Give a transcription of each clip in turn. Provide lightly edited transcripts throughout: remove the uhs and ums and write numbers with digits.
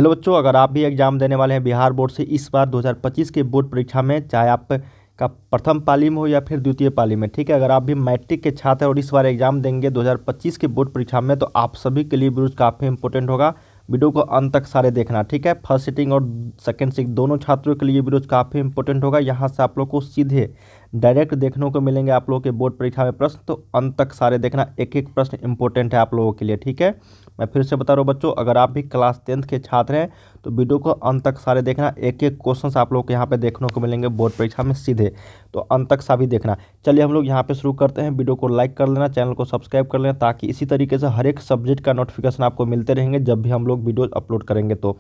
Hello बच्चों, अगर आप भी एग्जाम देने वाले हैं बिहार बोर्ड से इस बार 2025 के बोर्ड परीक्षा में, चाहे आपका प्रथम पाली में हो या फिर द्वितीय पाली में, ठीक है। अगर आप भी मैट्रिक के छात्र हैं और इस बार एग्जाम देंगे 2025 के बोर्ड परीक्षा में, तो आप सभी के लिए वीडियो काफ़ी इंपॉर्टेंट होगा। वीडियो को अंत तक सारे देखना, ठीक है। फर्स्ट सीटिंग और सेकंड सीटिंग दोनों छात्रों के लिए वीडियो काफ़ी इंपॉर्टेंट होगा। यहाँ से आप लोग को सीधे डायरेक्ट देखने को मिलेंगे आप लोगों के बोर्ड परीक्षा में प्रश्न, तो अंत तक सारे देखना। एक एक प्रश्न इंपॉर्टेंट है आप लोगों के लिए, ठीक है। मैं फिर से बता रहा हूँ बच्चों, अगर आप भी क्लास 10th के छात्र हैं तो वीडियो को अंत तक सारे देखना। एक एक क्वेश्चंस आप लोग को यहाँ पे देखने को मिलेंगे बोर्ड परीक्षा में सीधे, तो अंत तक सभी देखना। चलिए हम लोग यहाँ पे शुरू करते हैं। वीडियो को लाइक कर लेना, चैनल को सब्सक्राइब कर लेना, ताकि इसी तरीके से हर एक सब्जेक्ट का नोटिफिकेशन आपको मिलते रहेंगे जब भी हम लोग वीडियो अपलोड करेंगे, तो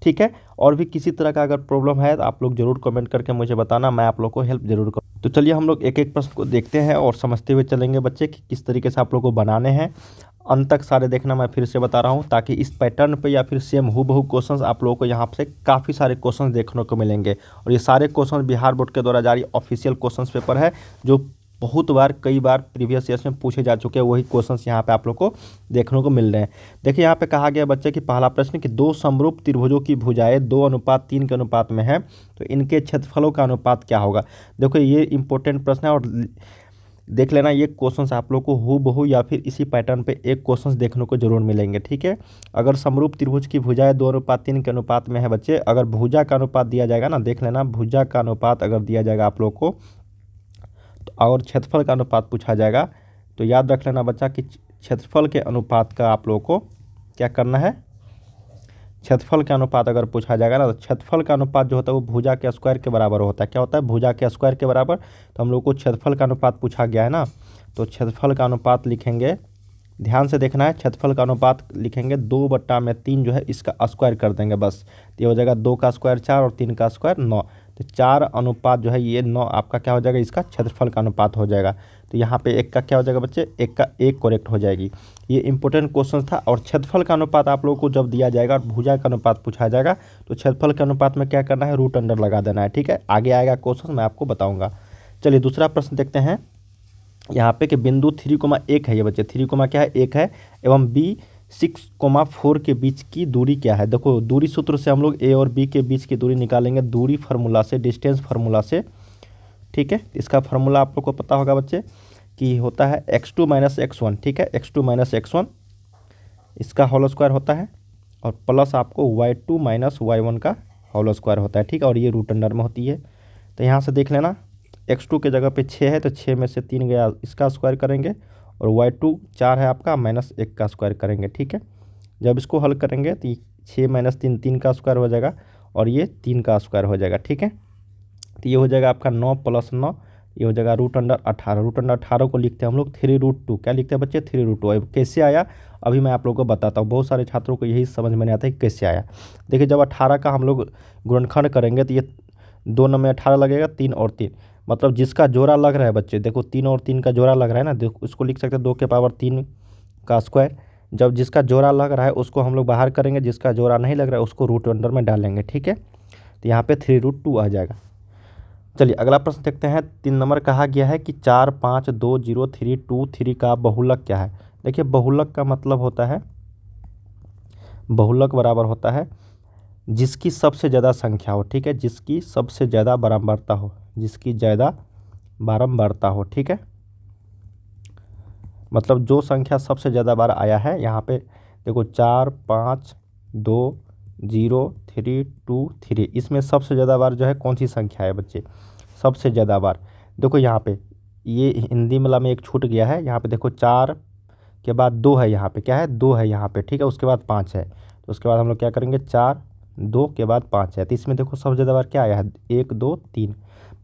ठीक है। और भी किसी तरह का अगर प्रॉब्लम है तो आप लोग जरूर कमेंट करके मुझे बताना, मैं आप लोग को हेल्प जरूर करूँ। तो चलिए हम लोग एक एक प्रश्न को देखते हैं और समझते हुए चलेंगे बच्चे कि किस तरीके से आप लोग को बनाने हैं। अंत तक सारे देखना, मैं फिर से बता रहा हूँ, ताकि इस पैटर्न पे या फिर सेम हूबहू क्वेश्चंस आप लोगों को यहाँ से काफ़ी सारे क्वेश्चंस देखने को मिलेंगे। और ये सारे क्वेश्चंस बिहार बोर्ड के द्वारा जारी ऑफिशियल क्वेश्चंस पेपर है, जो बहुत बार कई बार प्रीवियस ईयर्स में पूछे जा चुके हैं। वही क्वेश्चंस यहाँ पे आप लोग को देखने को मिल रहे हैं। देखिए यहाँ पे कहा गया बच्चे कि पहला प्रश्न कि दो समरूप त्रिभुजों की भुजाएं 2:3 के अनुपात में है, तो इनके क्षेत्रफलों का अनुपात क्या होगा। देखो ये इंपॉर्टेंट प्रश्न है और देख लेना, ये क्वेश्चंस आप लोग को हूबहू या फिर इसी पैटर्न पे एक क्वेश्चंस देखने को जरूर मिलेंगे, ठीक है। अगर समरूप त्रिभुज की भुजाएं 2:3 के अनुपात में है बच्चे, अगर भुजा का अनुपात दिया जाएगा ना, देख लेना, भुजा का अनुपात अगर दिया जाएगा आप लोग को तो, और क्षेत्रफल का अनुपात पूछा जाएगा, तो याद रख लेना बच्चा कि क्षेत्रफल के अनुपात का आप लोग को क्या करना है। क्षेत्रफल का अनुपात अगर पूछा जाएगा ना, तो क्षेत्रफल का अनुपात जो होता है वो भुजा के स्क्वायर के बराबर होता है। क्या होता है? भुजा के स्क्वायर के बराबर। तो हम लोग को क्षेत्रफल का अनुपात पूछा गया है ना, तो क्षेत्रफल का अनुपात लिखेंगे, ध्यान से देखना है। क्षेत्रफल का अनुपात लिखेंगे 2/3 जो है इसका स्क्वायर कर देंगे बस, तो ये हो जाएगा 2 का स्क्वायर 4 और 3 का स्क्वायर 9, तो 4 अनुपात जो है ये 9 आपका क्या हो जाएगा, इसका क्षेत्रफल का अनुपात हो जाएगा। तो यहाँ पे एक का क्या हो जाएगा बच्चे, एक का एक करेक्ट हो जाएगी। ये इंपॉर्टेंट क्वेश्चन था। और क्षेत्रफल का अनुपात आप लोगों को जब दिया जाएगा और भुजा का अनुपात पूछा जाएगा, तो क्षेत्रफल के अनुपात में क्या करना है, रूट अंडर लगा देना है, ठीक है। आगे आएगा क्वेश्चन, मैं आपको बताऊँगा। चलिए दूसरा प्रश्न देखते हैं यहाँ पे कि बिंदु 3,1 है, ये बच्चे 3, क्या है, 1 है, एवं बी 6,4 के बीच की दूरी क्या है। देखो दूरी सूत्र से हम लोग ए और बी के बीच की दूरी निकालेंगे, दूरी फार्मूला से, डिस्टेंस फार्मूला से, ठीक है। इसका फार्मूला आप लोग को पता होगा बच्चे कि होता है x2 - x1, ठीक है। x2 - x1 इसका होल स्क्वायर होता है, और प्लस आपको y2 - y1 का होल स्क्वायर होता है, ठीक है। और ये रूट अंडर में होती है। तो यहाँ से देख लेना, x2 के जगह पे 6 है, तो 6 में से 3 गया, इसका स्क्वायर करेंगे, और y2 4 है आपका, -1 का स्क्वायर करेंगे, ठीक है। जब इसको हल करेंगे तो 6 - 3 3 का स्क्वायर हो जाएगा, और ये 3 का स्क्वायर हो जाएगा, ठीक है। तो ये हो जाएगा आपका 9 + 9, ये हो जाएगा रूट अंडर 18। रूट अंडर 18 को लिखते हैं हम लोग 3√2, क्या लिखते हैं बच्चे, 3√2। अब कैसे आया अभी मैं आप लोगों को बताता हूँ, बहुत सारे छात्रों को यही समझ में नहीं आता है कि कैसे आया। देखिए जब 18 का हम लोग गुणनखंड करेंगे तो ये 2 में 18 लगेगा, 3 और 3, मतलब जिसका जोड़ा लग रहा है बच्चे, देखो 3 और 3 का जोड़ा लग रहा है ना, देखो उसको लिख सकते हैं 2⁻³ का स्क्वायर। जब जिसका जोड़ा लग रहा है उसको हम लोग बाहर करेंगे, जिसका जोड़ा नहीं लग रहा है उसको रूट अंडर में डालेंगे, ठीक है। तो यहाँ पे 3√2 आ जाएगा। चलिए अगला प्रश्न देखते हैं। 3 नंबर कहा गया है कि 4, 5, 2, 0, 3, 2, 3 का बहुलक क्या है। देखिए बहुलक का मतलब होता है, बहुलक बराबर होता है जिसकी सबसे ज़्यादा संख्या हो, ठीक है, जिसकी सबसे ज़्यादा बारंबारता हो, जिसकी ज़्यादा बारंबारता हो, ठीक है। मतलब जो संख्या सबसे ज़्यादा बार आया है यहाँ पे, देखो 4, 5, 2, 0, 3, 2, 3, इसमें सबसे ज़्यादा बार जो है कौन सी संख्या है बच्चे, सबसे ज़्यादा बार। देखो यहाँ पे ये हिंदी वाला में एक छूट गया है, यहाँ पे देखो 4 के बाद 2 है, यहाँ पे क्या है, 2 है यहाँ पे, ठीक है। उसके बाद 5 है, तो उसके बाद हम लोग क्या करेंगे, 4, 2 के बाद 5 है, तो इसमें देखो सबसे ज़्यादा बार क्या आया है, 1, 2, 3,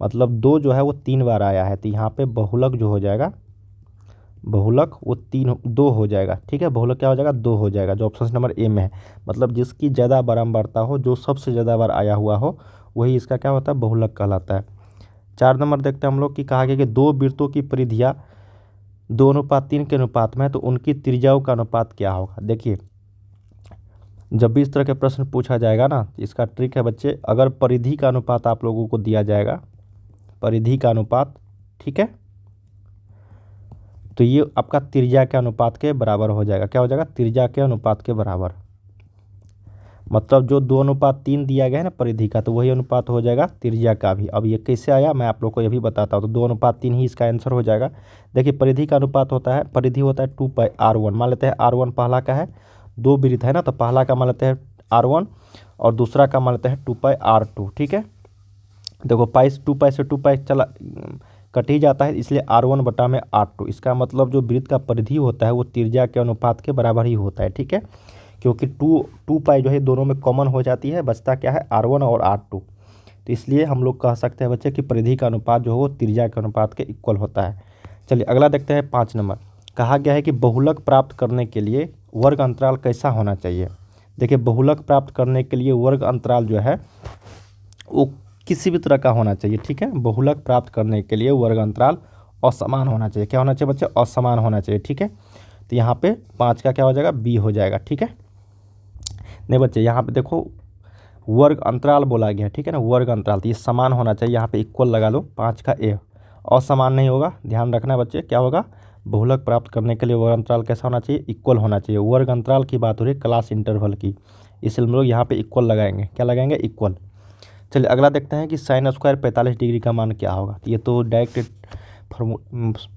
मतलब 2 जो है वो 3 बार आया है। तो यहाँ पे बहुलक जो हो जाएगा, बहुलक वो 2 हो जाएगा, ठीक है। बहुलक क्या हो जाएगा, 2 हो जाएगा, जो ऑप्शन नंबर ए में है। मतलब जिसकी ज़्यादा बारंबारता हो, जो सबसे ज़्यादा बार आया हुआ हो, वही इसका क्या होता है, बहुलक कहलाता है। 4 नंबर देखते हैं हम लोग कि कहा गया कि 2 वृत्तों की परिधियाँ 2:3 के अनुपात में है, तो उनकी त्रिज्याओं का अनुपात क्या होगा। देखिए जब भी इस तरह के प्रश्न पूछा जाएगा ना, इसका ट्रिक है बच्चे, अगर परिधि का अनुपात आप लोगों को दिया जाएगा, परिधि का अनुपात, ठीक है, तो ये आपका त्रिज्या के अनुपात के बराबर हो जाएगा। क्या हो जाएगा, त्रिज्या के अनुपात के बराबर। मतलब जो 2:3 दिया गया है ना परिधि का, तो वही अनुपात हो जाएगा त्रिज्या का भी। अब ये कैसे आया मैं आप लोग को ये भी बताता हूँ। तो 2:3 ही इसका आंसर हो जाएगा। देखिए परिधि का अनुपात होता है, परिधि होता है 2πr1। मान लेते हैं r1 पहला का है, दो वृत्त है ना, तो पहला का मान लेते हैं r1 और दूसरा का मान लेते हैं 2πr2। ठीक है, देखो 2π से 2π चला कट ही जाता है, इसलिए r1/r2। इसका मतलब जो वृत्त का परिधि होता है वो त्रिज्या के अनुपात के बराबर ही होता है। ठीक है, क्योंकि 2π जो है दोनों में कॉमन हो जाती है, बचता क्या है r1 और r2। तो इसलिए हम लोग कह सकते हैं बच्चे कि परिधि का अनुपात जो है वो त्रिज्या के अनुपात के इक्वल होता है। चलिए अगला देखते हैं 5 नंबर। कहा गया है कि बहुलक प्राप्त करने के लिए वर्ग अंतराल कैसा होना चाहिए। देखिए बहुलक प्राप्त करने के लिए वर्ग अंतराल जो है वो किसी भी तरह का होना चाहिए। ठीक है, बहुलक प्राप्त करने के लिए वर्ग अंतराल असमान होना चाहिए। क्या होना चाहिए बच्चे? असमान होना चाहिए। ठीक है, तो यहाँ पे 5 का क्या हो जाएगा? बी हो जाएगा। ठीक है, नहीं बच्चे यहाँ पे देखो वर्ग अंतराल बोला गया है। ठीक है ना, वर्ग अंतराल, तो ये समान होना चाहिए। यहाँ पे इक्वल लगा लो, 5 का ए। असमान नहीं होगा, ध्यान रखना बच्चे। क्या होगा? बहुलक प्राप्त करने के लिए वर्ग अंतराल कैसा होना चाहिए? इक्वल होना चाहिए। वर्ग अंतराल की बात हो रही है क्लास इंटरवल की, इसलिए हम लोग यहाँ पे इक्वल लगाएंगे। क्या लगाएंगे? इक्वल। चलिए अगला देखते हैं कि साइन स्क्वायर 45 डिग्री का मान क्या होगा। ये तो डायरेक्ट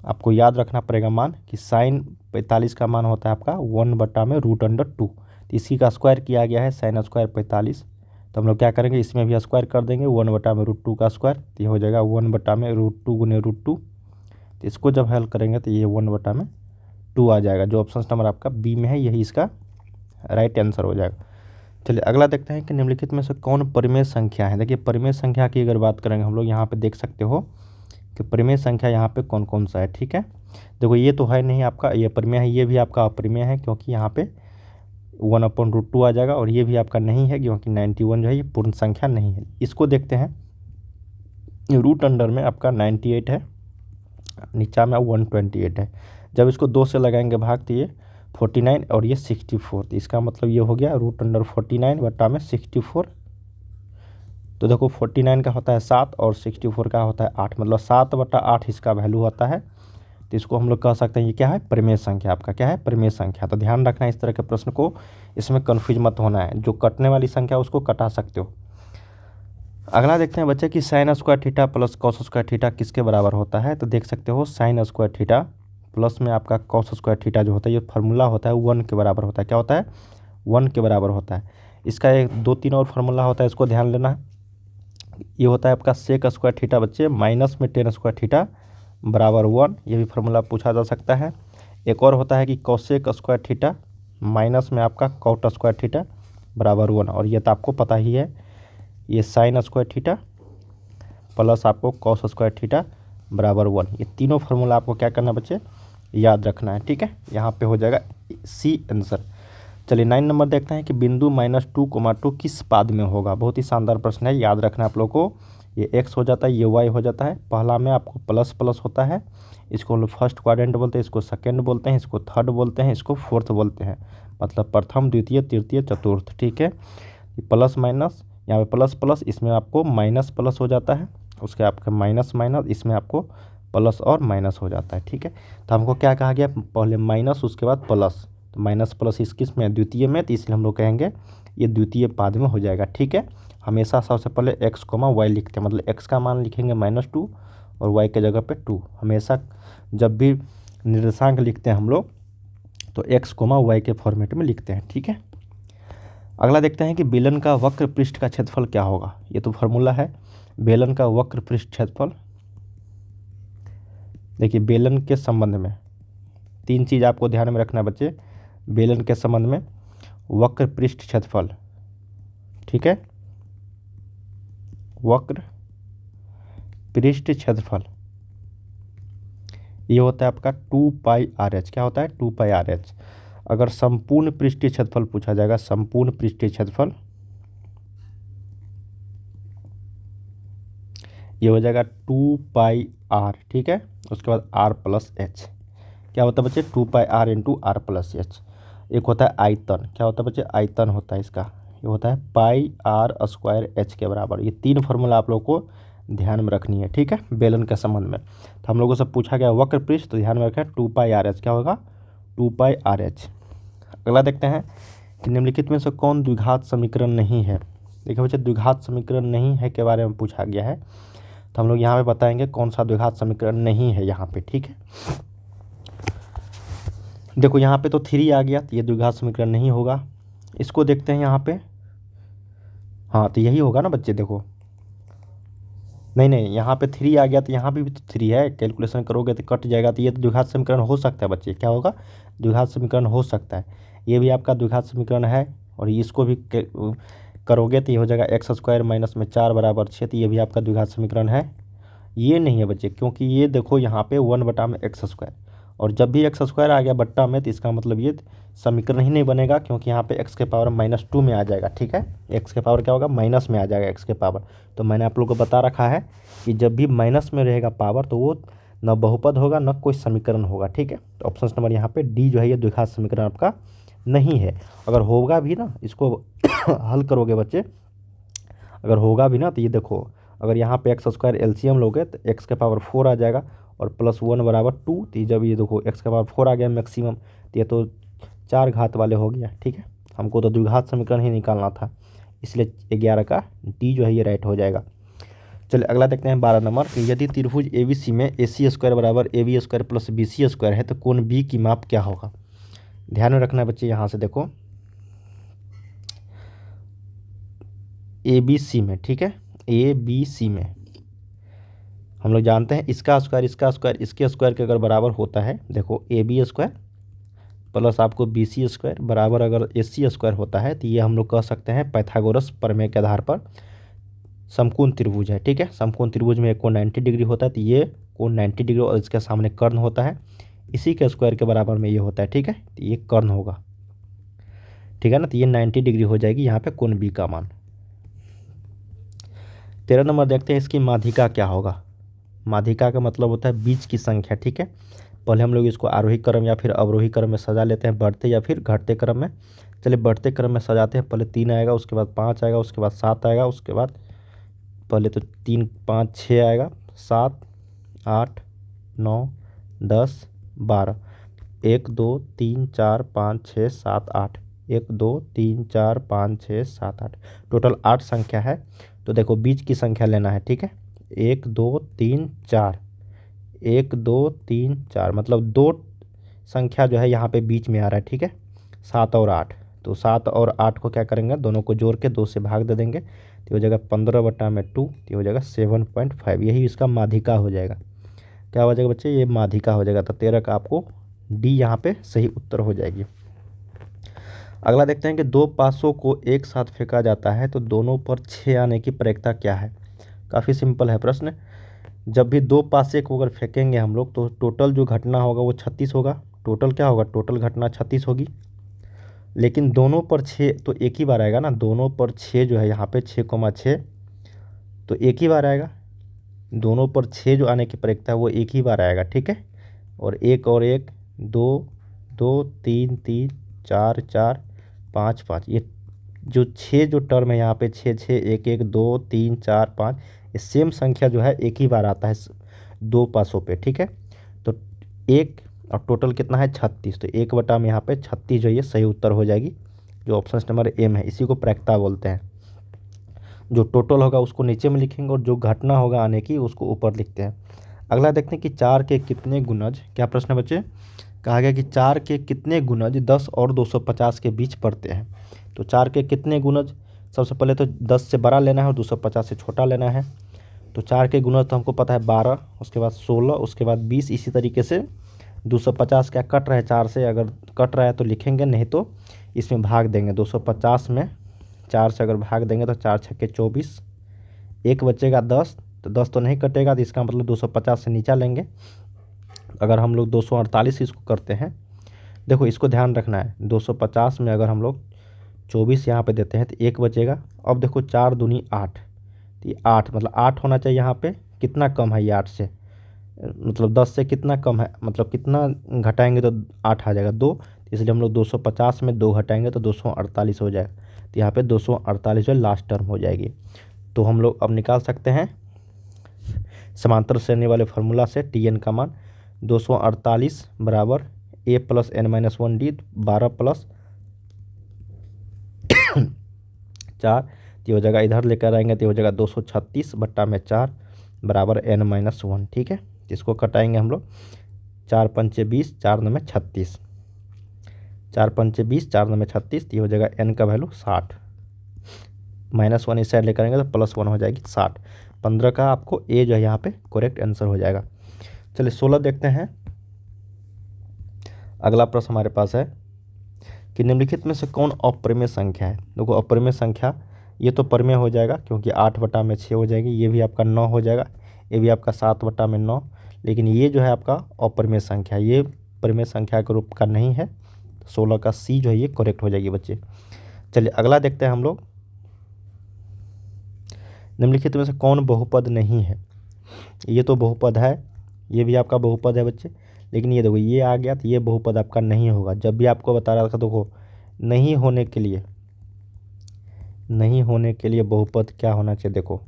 आपको याद रखना पड़ेगा मान कि साइन 45 का मान होता है आपका 1/√2। तो इसी का स्क्वायर किया गया है साइन स्क्वायर 45। तो हम लोग क्या करेंगे, इसमें भी स्क्वायर कर देंगे 1/√2 का स्क्वायर। तो ये हो जाएगा 1/√2 गुने √2। तो इसको जब हल करेंगे तो ये 1/2 आ जाएगा। जो ऑप्शन नंबर आपका बी में है यही इसका राइट आंसर हो जाएगा। चलिए अगला देखते हैं कि निम्नलिखित में से कौन परिमेय संख्या है। देखिए परिमेय संख्या की अगर बात करेंगे हम लोग, यहाँ पे देख सकते हो कि परिमेय संख्या यहाँ पे कौन कौन सा है। ठीक है, देखो ये तो है नहीं आपका, ये परिमेय है, ये भी आपका अपरिमेय है क्योंकि यहाँ पे 1/√2 आ जाएगा, और ये भी आपका नहीं है क्योंकि 91 जो है ये पूर्ण संख्या नहीं है। इसको देखते हैं, रूट अंडर में आपका 98 है, नीचा में 128 है। जब इसको 2 से लगाएंगे भाग तो ये 49 और ये 64। तो इसका मतलब ये हो गया √49/64। तो देखो 49 का होता है 7 और 64 का होता है 8, मतलब 7/8 इसका वैल्यू होता है। तो इसको हम लोग कह सकते हैं ये क्या है? परिमेय संख्या। आपका क्या है? परिमेय संख्या। तो ध्यान रखना इस तरह के प्रश्न को, इसमें कन्फ्यूज मत होना है। जो कटने वाली संख्या उसको कटा सकते हो। अगला देखते हैं बच्चे कि sine square theta plus cos square theta किसके बराबर होता है। तो देख सकते हो साइन स्क्वायर थीटा प्लस में आपका कॉस स्क्वायर थीटा जो होता है, ये फार्मूला होता है 1 के बराबर होता है। क्या होता है? 1 के बराबर होता है। इसका एक 2-3 और फार्मूला होता है, इसको ध्यान लेना। ये होता है आपका सेक स्क्वायर थीटा बच्चे माइनस में टेन स्क्वायर थीटा बराबर 1। ये भी फार्मूला पूछा जा सकता है। एक और होता है कि कॉसेक स्क्वायर थीटा माइनस में आपका कॉट स्क्वायर थीटा बराबर 1, और ये तो आपको पता ही है। ये साइन स्क्वायर थीटा प्लस आपको कॉस स्क्वायर थीटा बराबर 1। ये तीनों फार्मूला आपको क्या करना है बच्चे? याद रखना है। ठीक है, यहाँ पे हो जाएगा सी आंसर। चलिए 9 नंबर देखते हैं कि बिंदु -2, 2 किस पाद में होगा। बहुत ही शानदार प्रश्न है, याद रखना आप लोग को। ये x हो जाता है, ये y हो जाता है। पहला में आपको प्लस प्लस होता है, इसको हम लोग फर्स्ट क्वाड्रेंट बोलते हैं, इसको सेकेंड बोलते हैं, इसको थर्ड बोलते हैं, इसको फोर्थ बोलते हैं। मतलब प्रथम, द्वितीय, तृतीय, चतुर्थ। ठीक है, प्लस माइनस, यहाँ पे प्लस प्लस, इसमें आपको माइनस प्लस हो जाता है, उसके आपका माइनस माइनस, इसमें आपको प्लस और माइनस हो जाता है। ठीक है, तो हमको क्या कहा गया? पहले माइनस उसके बाद प्लस। तो माइनस प्लस इस किस में? द्वितीय में, तो इसलिए हम लोग कहेंगे ये द्वितीय पाद में हो जाएगा। ठीक है, हमेशा सबसे पहले x, y लिखते हैं, मतलब x का मान लिखेंगे -2 और y के जगह पे 2। हमेशा जब भी निर्देशांक लिखते हैं हम लोग तो x, y के फॉर्मेट में लिखते हैं। ठीक है, अगला देखते हैं कि बेलन का वक्र पृष्ठ का क्षेत्रफल क्या होगा। ये तो फार्मूला है बेलन का वक्र पृष्ठ क्षेत्रफल। देखिए बेलन के संबंध में 3 चीज़ आपको ध्यान में रखना है बच्चे। बेलन के संबंध में वक्र पृष्ठ क्षेत्रफल, ठीक है, वक्र पृष्ठ क्षेत्रफल ये होता है आपका 2πr(h). क्या होता है? 2πr(h). अगर संपूर्ण पृष्ठीय क्षेत्रफल पूछा जाएगा, संपूर्ण पृष्ठीय क्षेत्रफल ये हो जाएगा 2πr। ठीक है, उसके बाद r+h। क्या होता है बच्चे? 2πr × r+h। एक होता है आयतन। क्या होता है बच्चे? आयतन होता है इसका, ये होता है πr² h के बराबर। ये 3 फार्मूला आप लोग को ध्यान में रखनी है। ठीक है, बेलन के संबंध में। तो हम लोगों से पूछा गया वक्र पृष्ठ, तो ध्यान में रखें 2πr(h). क्या होगा? 2πr(h). अगला देखते हैं निम्नलिखित में से कौन द्विघात समीकरण नहीं है। देखिए बच्चे, द्विघात समीकरण नहीं है के बारे में पूछा गया है, तो हम लोग यहाँ पे बताएंगे कौन सा द्विघात समीकरण नहीं है यहाँ पे। ठीक है, देखो यहाँ पे तो 3 आ गया, तो ये द्विघात समीकरण नहीं होगा। इसको देखते हैं यहाँ पे, हाँ तो यही होगा ना बच्चे। देखो नहीं, यहाँ पे 3 आ गया, तो यहाँ पे भी तो 3 है, कैलकुलेशन करोगे तो कट जाएगा, तो ये तो द्विघात समीकरण हो सकता है बच्चे। क्या होगा? द्विघात समीकरण हो सकता है। ये भी आपका द्विघात समीकरण है, और इसको भी करोगे तो ये हो जाएगा x² माइनस में 4 बराबर 6, तो ये भी आपका द्विघात समीकरण है। ये नहीं है बच्चे, क्योंकि ये देखो यहाँ पे 1/x², और जब भी x² आ गया बट्टा में, तो इसका मतलब ये समीकरण ही नहीं बनेगा, क्योंकि यहाँ पे x के पावर -2 में आ जाएगा। ठीक है, x के पावर क्या होगा? माइनस में आ जाएगा x के पावर। तो मैंने आप लोगों को बता रखा है कि जब भी माइनस में रहेगा पावर, तो वो न बहुपद होगा न कोई समीकरण होगा। ठीक है, तो ऑप्शन नंबर यहाँ पे डी जो है ये द्विघात समीकरण आपका नहीं है। अगर होगा भी ना, इसको हल करोगे बच्चे, अगर होगा भी ना, तो ये देखो, अगर यहाँ पे x² एलसीएम लोगे तो x के पावर 4 आ जाएगा, और +1 बराबर 2, तो जब ये देखो x के पावर 4 आ गया मैक्सिमम, तो ये तो 4 घात वाले हो गया। ठीक है, हमको तो द्विघात समीकरण ही निकालना था, इसलिए 11 का डी जो है ये राइट हो जाएगा। चलिए अगला देखते हैं 12 नंबर। यदि त्रिभुज ABC में AC² बराबर AB² प्लस BC² है, तो कोण B की माप क्या होगा? ध्यान में रखना है बच्चे, यहाँ से देखो ABC में, ठीक है, ABC में हम लोग जानते हैं इसका स्क्वायर इसके स्क्वायर के अगर बराबर होता है, देखो AB² प्लस आपको BC² बराबर अगर AC² होता है, तो ये हम लोग कह सकते हैं पाइथागोरस प्रमेय के आधार पर समकोण त्रिभुज है। ठीक है, समकोण त्रिभुज में एक कोण 90 डिग्री होता है, तो ये कोण 90 डिग्री और इसके सामने कर्ण होता है, इसी के स्क्वायर के बराबर में ये होता है। ठीक है, तो ये कर्ण होगा। ठीक है ना, तो ये 90 डिग्री हो जाएगी यहाँ पे कोण बी का मान। 13 नंबर देखते हैं, इसकी माध्यिका क्या होगा। माध्यिका का मतलब होता है बीच की संख्या। ठीक है, पहले हम लोग इसको आरोही क्रम या फिर अवरोही क्रम में सजा लेते हैं, बढ़ते या फिर घटते क्रम में। चलिए बढ़ते क्रम में सजाते हैं, पहले 3 आएगा, उसके बाद 5 आएगा, उसके बाद 7 आएगा, उसके बाद पहले तो 3 5 6 आएगा, 7 8 9 10 12, 1 2 3 4 5 6 7 8, 1 2 3 4 5 6 7 8, टोटल 8 संख्या है। तो देखो बीच की संख्या लेना है। ठीक है, 1 2 3 4, 1 2 3 4, मतलब 2 संख्या जो है यहाँ पे बीच में आ रहा है। ठीक है, 7 और 8, तो 7 और 8 को क्या करेंगे, दोनों को जोड़ के 2 से भाग दे देंगे, तो हो जाएगा 15/2, तो हो जाएगा 7.5। यही इसका माध्यिका हो जाएगा। क्या हो जाएगा बच्चे? ये माध्यिका हो जाएगा। तो 13 का आपको डी यहाँ पे सही उत्तर हो जाएगी। अगला देखते हैं कि 2 पासों को एक साथ फेंका जाता है, तो दोनों पर 6 आने की प्रयिकता क्या है। काफ़ी सिंपल है प्रश्न। जब भी 2 पासे को अगर फेंकेंगे हम लोग, तो टोटल जो घटना होगा वो 36 होगा। टोटल क्या होगा? टोटल घटना 36 होगी। लेकिन दोनों पर 6 तो एक ही बार आएगा ना, दोनों पर 6 जो है यहाँ पे 6,6 तो एक ही बार आएगा। दोनों पर 6 जो आने की प्रयिकता है वो एक ही बार आएगा। ठीक है, और 1 2 2 3 3 4 4 5 5, ये जो 6 जो टर्म है यहाँ पे 6 6 1 1 2 3 4 5, ये सेम संख्या जो है एक ही बार आता है 2 पासों पे। ठीक है, तो एक और टोटल कितना है 36, तो 1 में यहाँ पे 36 जो ये सही उत्तर हो जाएगी, जो ऑप्शन नंबर एम है। इसी को प्रयिकता बोलते हैं। जो टोटल होगा उसको नीचे में लिखेंगे और जो घटना होगा आने की उसको ऊपर लिखते हैं। अगला देखते हैं कि 4 के कितने गुणज, क्या प्रश्न है बच्चे? कहा गया कि 4 के कितने गुणज 10 और 250 के बीच पड़ते हैं। तो 4 के कितने गुणज, सबसे पहले तो 10 से बड़ा लेना है और 250 से छोटा लेना है। तो 4 के गुणज तो हमको पता है 12, उसके बाद 16, उसके बाद 20, इसी तरीके से 250 क्या कट रहा है 4 से, अगर कट रहा है तो लिखेंगे, नहीं तो इसमें भाग देंगे। 250 में 4 से अगर भाग देंगे तो 4 छक्के 24, एक बचेगा 10, तो 10 तो नहीं कटेगा, तो इसका मतलब 250 से नीचा लेंगे। अगर हम लोग 248 इसको करते हैं, देखो इसको ध्यान रखना है, 250 में अगर हम लोग 24 यहाँ पे देते हैं तो एक बचेगा। अब देखो 4 दूनी 8, तो ये 8 मतलब 8 होना चाहिए यहाँ पे। कितना कम है ये 8 से, मतलब 10 से कितना कम है, मतलब कितना घटाएंगे तो 8 आ जाएगा 2, इसलिए हम लोग 250 में 2 घटाएंगे तो 248 हो जाएगा। तो यहाँ पे 248 जो लास्ट टर्म हो जाएगी। तो हम लोग अब निकाल सकते हैं समांतर श्रेणी वाले फार्मूला से Tn का मान 248 बराबर a + n - 1d 12 + 4, तो ये हो जाएगा, इधर लेकर आएंगे तो ये हो जाएगा 236/4 बराबर n-1। ठीक है, इसको कटाएंगे हम लोग। 4 पंचे 20, 4 9 में 36, 4 पंचे 20, 4 9 में 36, तो ये हो जाएगा n का वैल्यू 60। -1 इस साइड लेकर आएंगे तो +1 हो जाएगी 60। 15 का आपको ए जो है यहाँ पे करेक्ट आंसर हो जाएगा। चलिए 16 देखते हैं। अगला प्रश्न हमारे पास है कि निम्नलिखित में से कौन अपरिमेय संख्या है। देखो अपरिमेय संख्या, ये तो परिमेय हो जाएगा क्योंकि 8/6 हो जाएगी, ये भी आपका 9 हो जाएगा, ये भी आपका 7/9, लेकिन ये जो है आपका अपरिमेय संख्या, ये परिमेय संख्या के रूप का नहीं है। 16 का सी जो है ये करेक्ट हो जाएगी बच्चे। चलिए अगला देखते हैं हम लोग, निम्नलिखित में से कौन बहुपद नहीं है। ये तो बहुपद है, ये भी आपका बहुपद है बच्चे, लेकिन ये देखो ये आ गया तो ये बहुपद आपका नहीं होगा। जब भी आपको बता रहा था देखो, नहीं होने के लिए बहुपद क्या होना चाहिए। देखो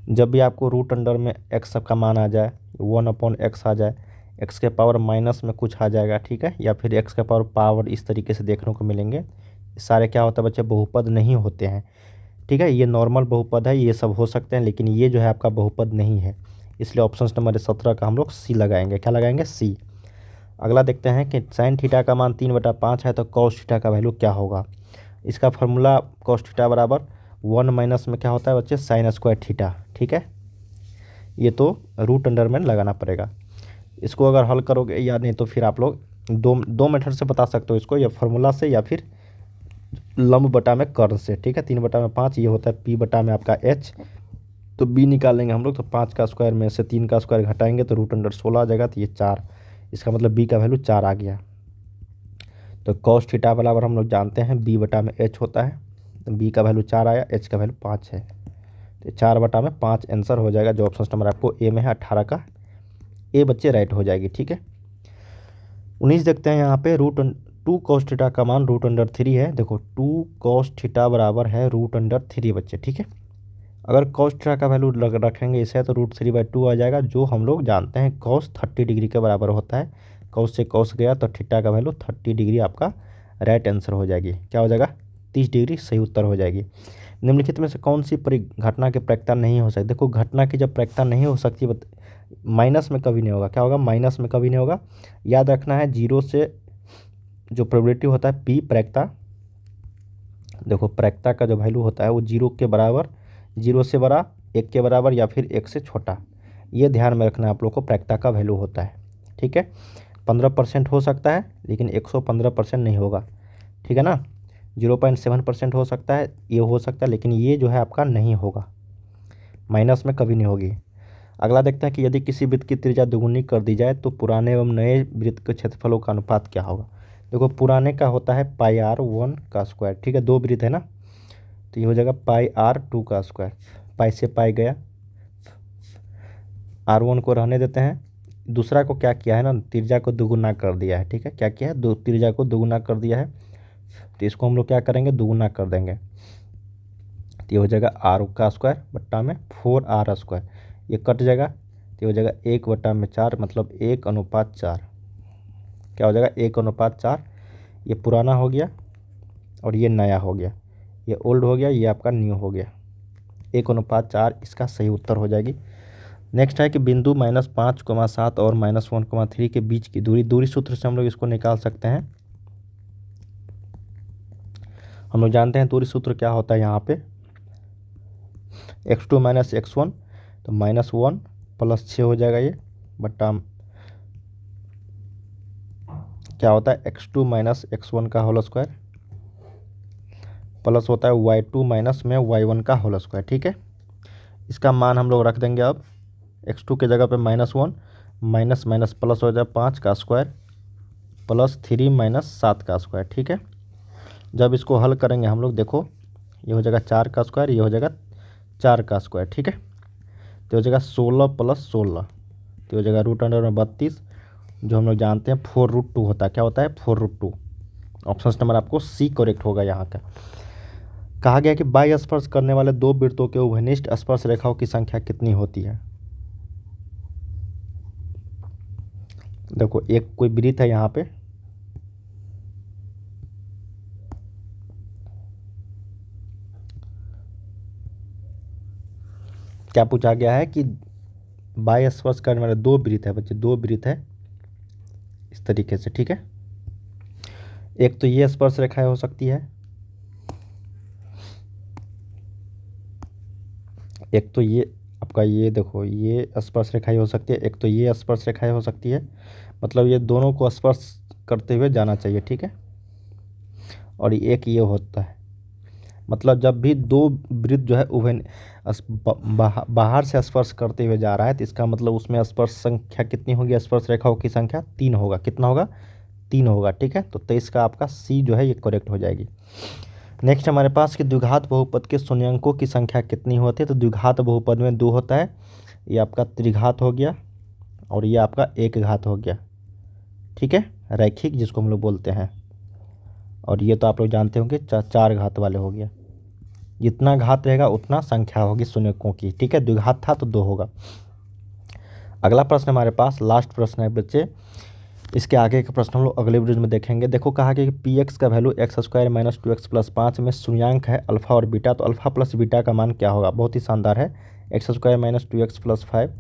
जब भी आपको रूट अंडर में x का मान आ जाए, 1/x आ जाए, x के पावर माइनस में कुछ आ जाएगा, ठीक है, या फिर x के पावर इस तरीके से देखने को मिलेंगे, सारे क्या होता है बच्चे, बहुपद नहीं होते हैं। ठीक है, ये नॉर्मल बहुपद है, ये सब हो सकते हैं, लेकिन ये जो है आपका बहुपद नहीं है, इसलिए ऑप्शन नंबर 17 का हम लोग सी लगाएंगे। क्या लगाएंगे, सी। अगला देखते हैं कि साइन थीटा का मान 3/5 है तो कॉस थीटा का वैल्यू क्या होगा। इसका फार्मूला कॉस थीटा बराबर 1 माइनस में क्या होता है बच्चे, साइन स्क्वायर थीटा। ठीक है, ये तो रूट अंडर में लगाना पड़ेगा। इसको अगर हल करोगे या नहीं तो फिर आप लोग दो मेथड से बता सकते हो इसको, या फार्मूला से या फिर लंब बटा में कर्ण से। ठीक है, 3/5 ये होता है p बटा में आपका h, तो b निकालेंगे हम लोग, तो 5 का स्क्वायर में से 3 का स्क्वायर घटाएंगे तो रूट अंडर 16 आ जाएगा, तो ये 4, इसका मतलब b का वैल्यू 4 आ गया। तो कॉस थीटा बराबर हम लोग जानते हैं b बटा में h होता है, तो b का वैल्यू 4 आया, h का वैल्यू 5 है, तो 4/5 आंसर हो जाएगा, जो ऑप्शन नंबर आपको ए में है 18 का ए बच्चे राइट हो जाएगी। ठीक है, 19 देखते हैं यहाँ पे, 2 cos थीटा का मान रूट अंडर 3 है। देखो 2 cos थीटा बराबर है रूट अंडर 3 बच्चे। ठीक है, अगर cos थीटा का वैल्यू रखेंगे इसे तो √3/2 आ जाएगा, जो हम लोग जानते हैं cos 30 डिग्री के बराबर होता है। cos से cos गया तो थीटा का वैल्यू 30 डिग्री आपका राइट आंसर हो जाएगी। क्या हो जाएगा, 30 डिग्री सही उत्तर हो जाएगी। निम्नलिखित में से कौन सी घटना की प्रायिकता नहीं हो सकती। देखो घटना की जब प्रायिकता नहीं हो सकती, माइनस में कभी नहीं होगा। क्या होगा, माइनस में कभी नहीं होगा। याद रखना है, जीरो से जो प्रोबेबिलिटी होता है p प्रायिकता, देखो प्रायिकता का जो वैल्यू होता है वो 0 के बराबर, 0 से बड़ा, 1 के बराबर या फिर 1 से छोटा, ये ध्यान में रखना है आप लोग को, प्रायिकता का वैल्यू होता है। ठीक है, 15% हो सकता है लेकिन 115% नहीं होगा। ठीक है ना, 0.7% हो सकता है, ये हो सकता है, लेकिन ये जो है आपका नहीं होगा, माइनस में कभी नहीं होगी। अगला देखते हैं कि यदि किसी वृत्त की त्रिज्या दुगुनी कर दी जाए तो पुराने एवं नए वृत्त के क्षेत्रफलों का अनुपात क्या होगा। देखो पुराने का होता है πr1 का स्क्वायर। ठीक है, 2 वृत्त है ना, तो ये हो जाएगा πr2 का स्क्वायर, पाई से पाई गया, r1 को रहने देते हैं। दूसरा को क्या किया है ना, त्रिज्या को दुगुना कर दिया है। ठीक है, क्या किया है, त्रिज्या को दुगुना कर दिया है, तो इसको हम लोग क्या करेंगे, दुगुना कर देंगे, तो ये हो जाएगा r का स्क्वायर बट्टा में 4r स्क्वायर, ये कट जाएगा, तो हो जाएगा 1/4, मतलब 1:4। क्या हो जाएगा, 1:4। ये पुराना हो गया और ये नया हो गया, ये ओल्ड हो गया, ये आपका न्यू हो गया, 1:4 इसका सही उत्तर हो जाएगी। नेक्स्ट है कि बिंदु -5,7 और -1,3 के बीच की दूरी सूत्र से हम लोग इसको निकाल सकते हैं। हम लोग जानते हैं दूरी सूत्र क्या होता है यहाँ पे, x2 - x1, तो -1 + 6 हो जाएगा ये, बट्टा क्या होता है, x2 - x1 का होल स्क्वायर, प्लस होता है y2 माइनस में y1 का होल स्क्वायर। ठीक है, इसका मान हम लोग रख देंगे अब, x2 के जगह पे -1, माइनस माइनस प्लस हो जाए 5 का स्क्वायर प्लस 3 - 7 का स्क्वायर। ठीक है, जब इसको हल करेंगे हम लोग, देखो ये हो जाएगा 4 का स्क्वायर, ये हो जाएगा 4 का स्क्वायर। ठीक है, तो हो जाएगा 16 + 16, तो हो जाएगा रूट अंडर में 32, जो हम लोग जानते हैं 4√2 होता है। क्या होता है, 4√2। ऑप्शन नंबर आपको सी करेक्ट होगा यहाँ का। कहा गया कि बाह्य स्पर्श करने वाले 2 वृत्तों के उभयनिष्ठ स्पर्श रेखाओं की संख्या कितनी होती है। देखो एक कोई वृत्त है यहाँ पे, क्या पूछा गया है कि बाह्य स्पर्श करने वाले दो वृत्त है बच्चे, दो वृत्त है इस तरीके से, ठीक है। एक तो ये स्पर्श रेखाएं हो सकती है, एक तो ये आपका ये देखो ये स्पर्श रेखाएं हो सकती है, एक तो ये स्पर्श रेखाएं हो सकती है, मतलब ये दोनों को स्पर्श करते हुए जाना चाहिए, ठीक है। और एक ये होता है, मतलब जब भी दो वृत्त जो है उभय बाहर से स्पर्श करते हुए जा रहा है तो इसका मतलब उसमें स्पर्श संख्या कितनी होगी, स्पर्श रेखाओं की संख्या 3 होगा। कितना होगा? 3 होगा, ठीक है। तो 23 का आपका सी जो है ये करेक्ट हो जाएगी। नेक्स्ट हमारे पास कि द्विघात बहुपद के शून्यंकों की संख्या कितनी होती है। तो द्विघात बहुपद में 2 होता है, ये आपका त्रिघात हो गया और ये आपका एक घात हो गया, ठीक है, रैखिक जिसको हम लोग बोलते हैं। और ये तो आप लोग जानते होंगे चार घात वाले हो गया, जितना घात रहेगा उतना संख्या होगी शून्यकों की, ठीक है। द्विघात था तो 2 होगा। अगला प्रश्न हमारे पास लास्ट प्रश्न है बच्चे, इसके आगे का प्रश्न हम लोग अगले वीडियो में देखेंगे। देखो कहा कि पी एक्स का value x² minus 2x plus 5 में शून्यांक है अल्फा और बीटा, तो अल्फा प्लस बीटा का मान क्या होगा। बहुत ही शानदार है। x² माइनस 2x प्लस 5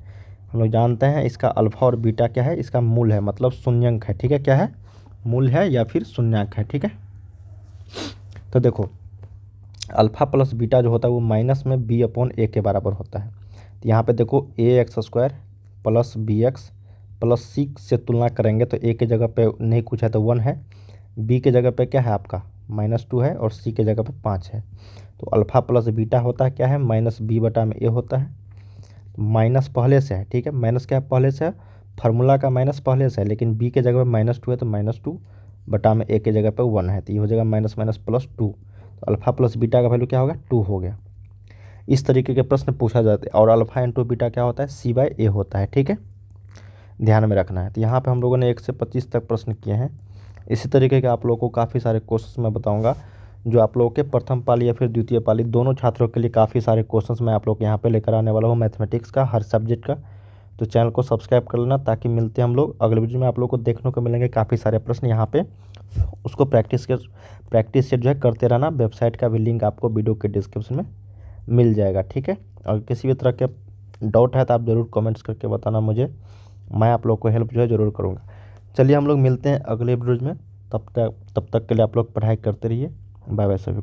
हम लोग जानते हैं इसका अल्फा और बीटा क्या है, इसका मूल है, मतलब शून्यंक है, ठीक है। क्या है? मूल है या फिर शून्यंक है, ठीक है। तो देखो अल्फा प्लस बीटा जो होता है वो माइनस में b/a के बराबर होता है। तो यहाँ पे देखो ax² plus bx plus c से तुलना करेंगे तो a के जगह पे नहीं कुछ है तो 1 है, b के जगह पे क्या है आपका -2 है और c के जगह पे 5 है। तो अल्फा प्लस बीटा होता है क्या है -b/a होता है। माइनस पहले से है, ठीक है, माइनस क्या है पहले से है, फार्मूला का माइनस पहले से है, लेकिन b के जगह पे -2 है तो -2/a के जगह पे 1 है, तो ये हो जाएगा माइनस माइनस प्लस 2। तो अल्फा प्लस बीटा का वैल्यू क्या होगा 2 हो गया। इस तरीके के प्रश्न पूछा जाते हैं। और अल्फा इंटू बीटा क्या होता है c/a होता है, ठीक है, ध्यान में रखना है। तो यहाँ पे हम लोगों ने 1 से 25 तक प्रश्न किए हैं। इसी तरीके के आप लोगों को काफ़ी सारे क्वेश्चन मैं बताऊँगा जो आप लोगों के प्रथम पाली या फिर द्वितीय पाली दोनों छात्रों के लिए काफ़ी सारे क्वेश्चंस मैं आप लोग के यहाँ पे लेकर आने वाला हूँ मैथमेटिक्स का, हर सब्जेक्ट का। तो चैनल को सब्सक्राइब कर लेना ताकि मिलते हैं हम लोग अगले वीडियो में। आप लोग को देखने को मिलेंगे काफ़ी सारे प्रश्न यहाँ पे, उसको प्रैक्टिस सेट जो है करते रहना। वेबसाइट का भी लिंक आपको वीडियो के डिस्क्रिप्शन में मिल जाएगा, ठीक है। और किसी भी तरह के डाउट है तो आप ज़रूर कमेंट्स करके बताना मुझे, मैं आप लोग को हेल्प जो है ज़रूर करूँगा। चलिए हम लोग मिलते हैं अगले वीडियो में, तब तक के लिए आप लोग पढ़ाई करते रहिए। बाय बाय सभी।